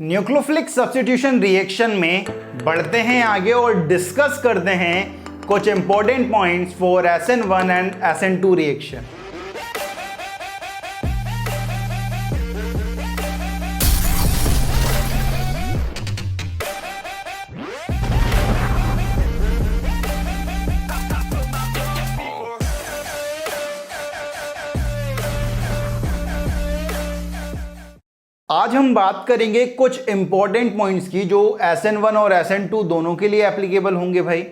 Nucleophilic substitution reaction में बढ़ते हैं आगे और डिस्कस करते हैं कुछ important points for SN1 and SN2 reaction. आज हम बात करेंगे कुछ इंपॉर्टेंट पॉइंट्स की जो SN1 और SN2 दोनों के लिए एप्लीकेबल होंगे भाई।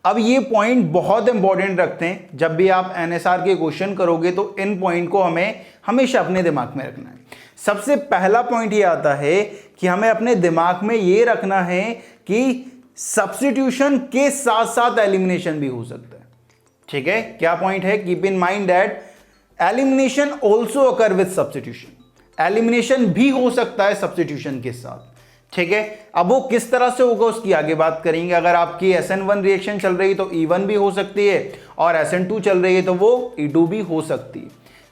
अब ये पॉइंट बहुत इंपॉर्टेंट रखते हैं, जब भी आप NSR के क्वेश्चन करोगे तो इन पॉइंट को हमें हमेशा अपने दिमाग में रखना है। सबसे पहला पॉइंट ये आता है कि हमें अपने दिमाग में ये रखना है कि सब्स्टिट्यूशन के साथ साथ एलिमिनेशन भी हो सकता है। ठीक है, क्या पॉइंट है? Keep in mind that elimination also occur with substitution. Elimination भी हो सकता है सब्स्टिट्यूशन के साथ। ठीक है, अब वो किस तरह से होगा उसकी आगे बात करेंगे। अगर आपकी SN1 रिएक्शन चल रही है तो E1 भी हो सकती है और SN2 चल रही है तो वो E2 भी हो सकती है।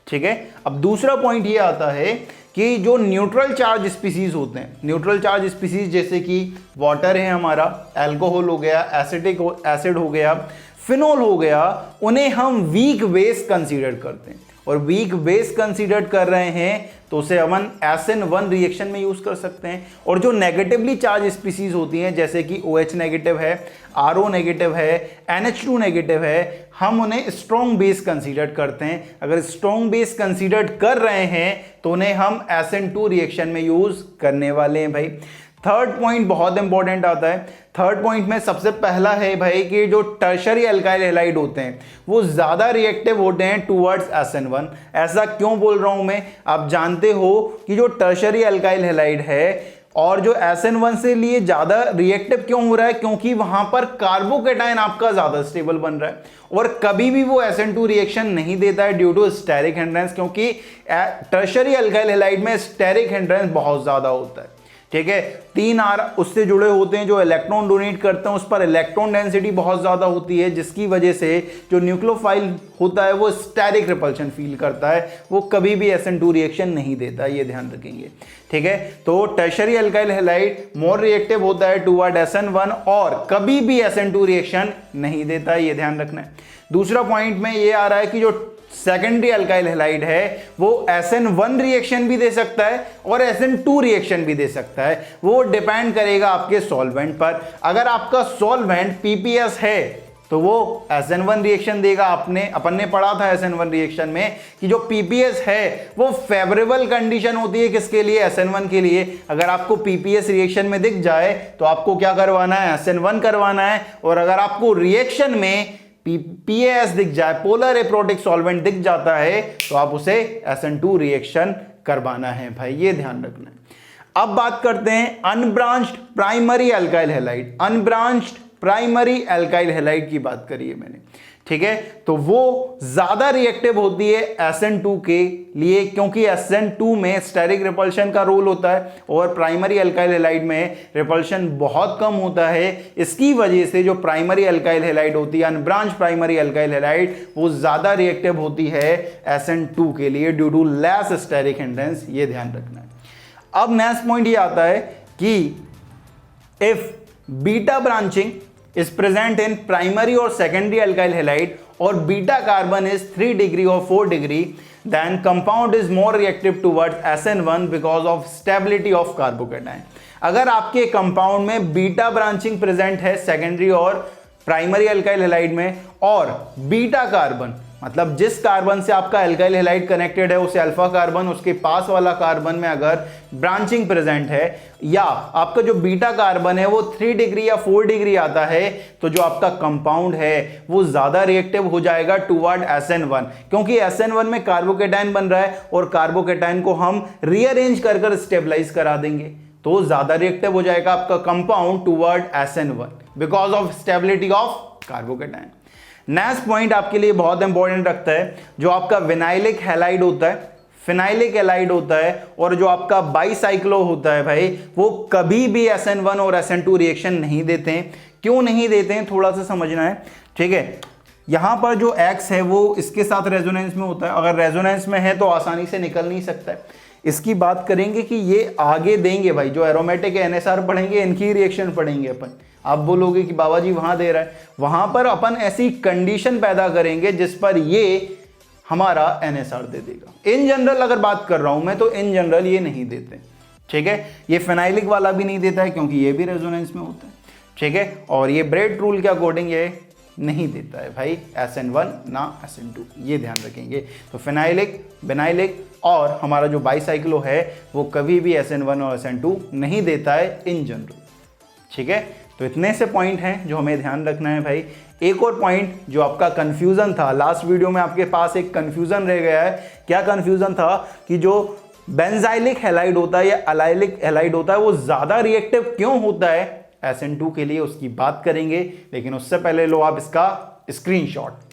ठीक है, अब दूसरा पॉइंट ये आता है कि जो न्यूट्रल चार्ज स्पीसीज होते हैं, न्यूट्रल चार्ज स्पीसीज जैसे कि वाटर है हमारा, अल्कोहल हो गया, एसिटिक एसिड हो गया, फिनॉल हो गया, उन्हें हम वीक बेस कंसीडर करते हैं। और वीक बेस कंसीडर कर रहे हैं तो उसे अपन SN1 रिएक्शन में यूज कर सकते हैं। और जो नेगेटिवली चार्ज स्पीसीज होती हैं जैसे कि OH नेगेटिव है, RO नेगेटिव है, NH2 नेगेटिव है, हम उन्हें स्ट्रॉन्ग बेस कंसीडर करते हैं। अगर स्ट्रॉन्ग बेस कंसीडर कर रहे हैं तो उन्हें हम SN2 रिएक्शन में यूज करने वाले हैं भाई। थर्ड पॉइंट बहुत इंपॉर्टेंट आता है। थर्ड पॉइंट में सबसे पहला है भाई कि जो टर्शरी अल्काइल हैलाइड होते हैं वो ज्यादा रिएक्टिव होते हैं टुवर्ड्स SN1। ऐसा क्यों बोल रहा हूं मैं? आप जानते हो कि जो टर्शरी अल्काइल हैलाइड है और जो SN1 से लिए ज्यादा रिएक्टिव क्यों हो रहा है? क्योंकि वहां पर कार्बोकेटाइन आपका ज्यादा स्टेबल बन रहा है और कभी भी वो SN2 रिएक्शन नहीं देता है ड्यू टू स्टेरिक हिंड्रेंस, क्योंकि टर्शरी अल्काइल हैलाइड में स्टेरिक हिंड्रेंस बहुत ज्यादा होता है। ठीक है, 3 R उससे जुड़े होते हैं जो इलेक्ट्रॉन डोनेट करते हैं, उस पर इलेक्ट्रॉन डेंसिटी बहुत ज्यादा होती है, जिसकी वजह से जो न्यूक्लियोफाइल होता है वो स्टेरिक रिपल्शन फील करता है, वो कभी भी SN2 रिएक्शन नहीं देता, ये ध्यान रखेंगे। ठीक है, तो tertiary alkyl halide more reactive होता है टुवर्ड SN1 और कभी भी SN2 रिएक्शन नहीं देता, ये ध्यान रखना है। दूसरा पॉइंट में ये आ रहा है कि जो सेकेंडरी अल्काइल हैलाइड है वो SN1 रिएक्शन भी दे सकता है और SN2 रिएक्शन भी दे सकता है। वो डिपेंड करेगा आपके सॉल्वेंट पर। अगर आपका सॉल्वेंट PPS है तो वो SN1 रिएक्शन देगा। अपन ने पढ़ा था SN1 रिएक्शन में कि जो PPS है वो फेवरेबल कंडीशन होती है किसके लिए? SN1 के लिए। अगर आपको PPS रिएक्शन में दिख जाए तो आपको क्या करवाना है? SN1 करवाना है। और अगर आपको रिएक्शन में PAS दिख जाए, पोलर एप्रोटिक सॉल्वेंट दिख जाता है, तो आप उसे SN2 रिएक्शन करवाना है भाई, ये ध्यान रखना है। अब बात करते हैं unbranched primary alkyl halide. Unbranched primary alkyl halide की बात करी है मैंने। ठीक है, तो वो ज्यादा रिएक्टिव होती है SN2 के लिए, क्योंकि SN2 में स्टेरिक रिपल्शन का रोल होता है और प्राइमरी अल्काइल हैलाइड में रिपल्शन बहुत कम होता है। इसकी वजह से जो प्राइमरी अल्काइल हैलाइड होती है, अनब्रांच प्राइमरी अल्काइल हैलाइड, वो ज्यादा रिएक्टिव होती है SN2 के लिए due to less steric hindrance, ये ध्यान रखना है। अब नेक्स्ट पॉइंट ये आता है कि if beta branching is present in primary or secondary alkyl halide or beta carbon is 3 degree or 4 degree, then compound is more reactive towards SN1 because of stability of carbocation। अगर आपके compound में beta branching present है secondary और primary alkyl halide में, और beta carbon मतलब जिस carbon से आपका अल्काइल हैलाइड कनेक्टेड है उसे अल्फा कार्बन, उसके पास वाला कार्बन में अगर ब्रांचिंग प्रेजेंट है, या आपका जो बीटा कार्बन है वो 3 डिग्री या 4 डिग्री आता है, तो जो आपका कंपाउंड है वो ज्यादा रिएक्टिव हो जाएगा टुवर्ड SN1, क्योंकि SN1 में कार्बोकेटाइन बन रहा है और कार्बोकेटाइन को हम रीअरेंज कर स्टेबलाइज करा देंगे, तो ज्यादा रिएक्टिव हो जाएगा आपका compound toward SN1 because of stability of carbocation. Next point आपके लिए बहुत इंपॉर्टेंट रखता है, जो आपका विनाइलिक हैलाइड होता है, फिनाइलिक हैलाइड होता है और जो आपका बाईसाइक्लो होता है भाई, वो कभी भी SN1 और SN2 रिएक्शन नहीं देते हैं। क्यों नहीं देते हैं थोड़ा सा समझना है। ठीक है, यहां पर जो X है वो इसके साथ रेजोनेंस में होता है, अगर रेजोनेंस में है तो आसानी से निकल नहीं सकता है, इसकी बात करेंगे कि ये आगे देंगे भाई, जो एरोमेटिक एनएसआर पढ़ेंगे इनकी रिएक्शन पढ़ेंगे अपन। आप बोलोगे कि बाबा जी वहां दे रहा है, वहां पर अपन ऐसी कंडीशन पैदा करेंगे जिस पर ये हमारा एनएसआर दे देगा। इन जनरल अगर बात कर रहा हूं मैं तो इन जनरल ये नहीं देते, ठीक है। ये फेनाइलिक वाला भी नहीं देता है क्योंकि ये भी रेजोनेंस में होता है, ठीक है। और ये ब्रेड रूल के अकॉर्डिंग ये नहीं देता है भाई SN1 ना SN2, ये ध्यान रखेंगे। तो फेनाइलिक, बेनाइलिक और हमारा जो बाईसाइक्लो है वो कभी भी SN1 और SN2 नहीं देता है इन जनरल, ठीक है। तो इतने से पॉइंट हैं जो हमें ध्यान रखना है भाई। एक और पॉइंट जो आपका कंफ्यूजन था, लास्ट वीडियो में आपके पास एक कंफ्यूजन रह गया है। क्या कंफ्यूजन था कि जो बेंजाइलिक हैलाइड होता है या अलाइलिक हैलाइड होता है वो ज्यादा रिएक्टिव क्यों होता है SN2 के लिए, उसकी बात करेंगे। लेकिन उससे पहले लो आप इसका स्क्रीनशॉट।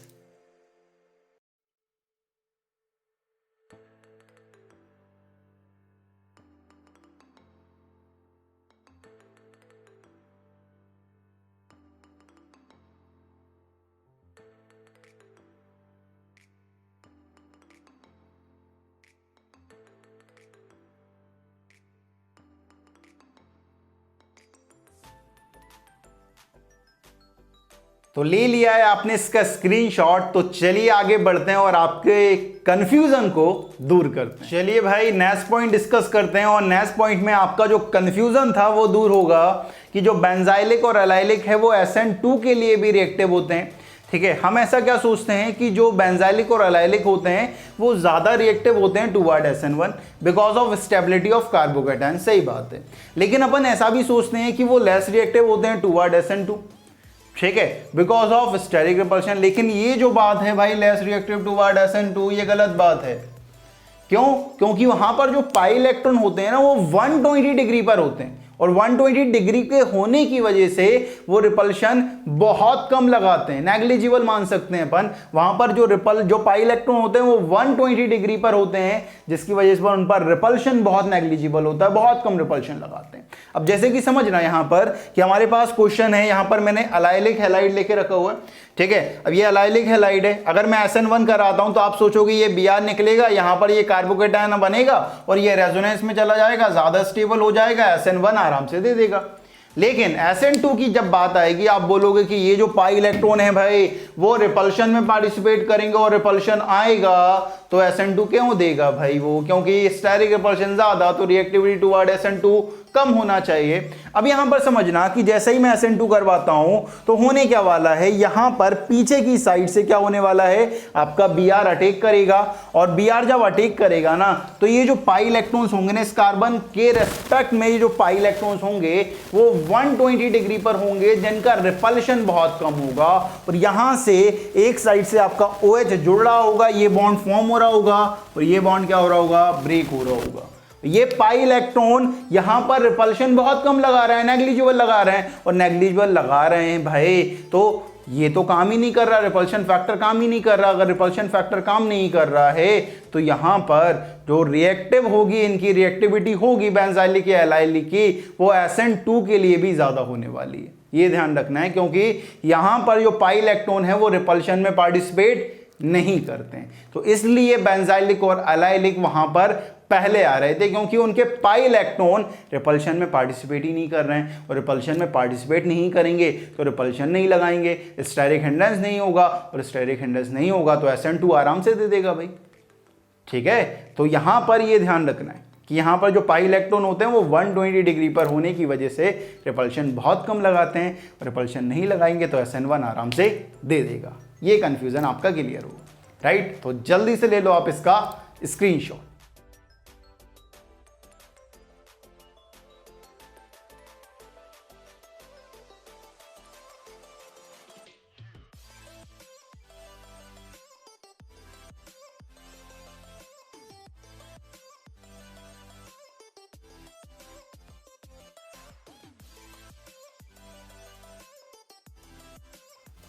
तो ले लिया है आपने इसका स्क्रीनशॉट, तो चलिए आगे बढ़ते हैं और आपके कंफ्यूजन को दूर करते हैं। चलिए भाई नेक्स्ट पॉइंट डिस्कस करते हैं, और नेक्स्ट पॉइंट में आपका जो कंफ्यूजन था वो दूर होगा कि जो बेंजाइलिक और अलाइलिक है वो SN2 के लिए भी रिएक्टिव होते हैं, ठीक है। हम ऐसा क्या सोचते हैं कि जो बेंजाइलिक और अलाइलिक होते हैं वो ज्यादा रिएक्टिव होते हैं toward SN1 because of stability of carbocation, सही बात है। लेकिन अपन ऐसा भी सोचते हैं कि वो लेस रिएक्टिव होते हैं टुवर्ड SN2, ठीक है, बिकॉज ऑफ स्टेरिक रिपल्शन। लेकिन ये जो बात है भाई लेस रिएक्टिव टुवर्ड SN2, ये गलत बात है। क्यों? क्योंकि वहां पर जो पाई इलेक्ट्रॉन होते हैं ना वो 120 डिग्री पर होते हैं, और 120 डिग्री के होने की वजह से वो रिपल्शन बहुत कम लगाते हैं, नेग्लिजिबल मान सकते हैं अपन। वहां पर जो पाई इलेक्ट्रॉन होते हैं वो 120 डिग्री पर होते हैं, जिसकी वजह से उन पर रिपल्शन बहुत नेग्लिजिबल होता है, बहुत कम रिपल्शन लगाते हैं। अब जैसे कि समझना यहां पर कि हमारे पास क्वेश्चन है, यहां पर मैंने अलाइलिक हैलाइड लेके रखा हुआ है, ठीक है। अब ये अलाइलिक हैलाइड है, अगर मैं SN1 कराता हूं तो आप सोचोगे ये Br निकलेगा, यहां पर ये कार्बोकेटायन बनेगा और ये रेजोनेंस में चला जाएगा, ज्यादा स्टेबल हो जाएगा, SN1 आराम से दे देगा। लेकिन SN2 की जब बात आएगी आप बोलोगे कि ये जो पाई इलेक्ट्रॉन है भाई वो रिपल्शन में पार्टिसिपेट करेंगे और रिपल्शन आएगा तो SN2 क्यों देगा भाई वो, क्योंकि स्टेरिक रिपल्शन ज्यादा, तो रिएक्टिविटी टुवर्ड SN2 कम होना चाहिए। अब यहां पर समझना कि जैसे ही मैं SN2 करवाता हूं तो होने क्या वाला है, यहां पर पीछे की साइड से क्या होने वाला है, आपका Br अटैक करेगा, और Br जब अटैक करेगा ना तो ये जो पाई इलेक्ट्रॉन्स होंगे ना इस कार्बन के रेस्पेक्ट में, ये जो पाई इलेक्ट्रॉन्स होंगे वो 120 डिग्री पर होंगे, जिनका रिपल्शन बहुत कम होगा, और यहां से एक साइड से आपका OH जुड़ रहा होगा, ये बॉन्ड फॉर्म हो रहा होगा, और ये बॉन्ड क्या हो रहा होगा, ब्रेक हो रहा होगा। ये पाई इलेक्ट्रॉन यहां पर रिपल्शन बहुत कम लगा रहे हैं, नेग्लिजिबल लगा रहे हैं, और नेग्लिजिबल लगा रहे हैं भाई तो ये तो काम ही नहीं कर रहा, रिपल्शन फैक्टर काम ही नहीं कर रहा। अगर रिपल्शन फैक्टर काम नहीं कर रहा है तो यहां पर जो रिएक्टिव होगी, इनकी रिएक्टिविटी होगी बेंजाइलिक या एलाइलिक की, वो SN2 के लिए भी ज्यादा होने वाली है। ये ध्यान रखना है, क्योंकि यहां पर जो पाई इलेक्ट्रॉन है वो रिपल्शन में पार्टिसिपेट नहीं करते हैं, तो इसलिए बेंजाइलिक और अलाइलिक वहां पर पहले आ रहे थे, क्योंकि उनके पाई इलेक्ट्रॉन रिपल्शन में पार्टिसिपेट ही नहीं कर रहे हैं, और रिपल्शन में पार्टिसिपेट नहीं करेंगे तो रिपल्शन नहीं लगाएंगे, स्टेरिक हिंड्रेंस नहीं होगा, और स्टेरिक हिंड्रेंस नहीं होगा तो SN2 आराम से दे देगा भाई, ठीक है। तो यहां पर ये ध्यान रखना है कि यहां पर जो पाई इलेक्ट्रॉन होते हैं वो 120 डिग्री पर होने की वजह से रिपल्शन बहुत कम लगाते हैं, और रिपल्शन नहीं लगाएंगे तो SN1 आराम से दे देगा। ये कंफ्यूजन आपका क्लियर हो, राइट। तो जल्दी से ले लो आप इसका स्क्रीनशॉट।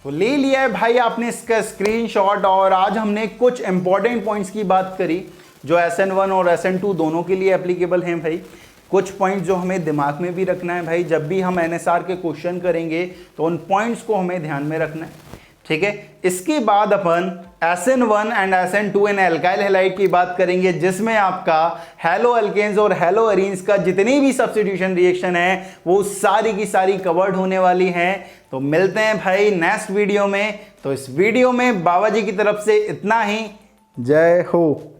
तो ले लिया है भाई आपने इसका स्क्रीनशॉट, और आज हमने कुछ इंपॉर्टेंट पॉइंट्स की बात करी जो SN1 और SN2 दोनों के लिए एप्लीकेबल हैं भाई। कुछ पॉइंट्स जो हमें दिमाग में भी रखना है भाई, जब भी हम NSR के क्वेश्चन करेंगे तो उन पॉइंट्स को हमें ध्यान में रखना है, ठीक है। इसके बाद अपन SN1 and SN2 in alkyl halide की बात करेंगे, जिसमें आपका हेलो एल्केन्स और हेलो एरीन्स का जितनी भी सब्स्टिट्यूशन रिएक्शन है वो सारी की सारी कवर्ड होने वाली हैं। तो मिलते हैं भाई नेक्स्ट वीडियो में। तो इस वीडियो में बाबा जी की तरफ से इतना ही। जय हो।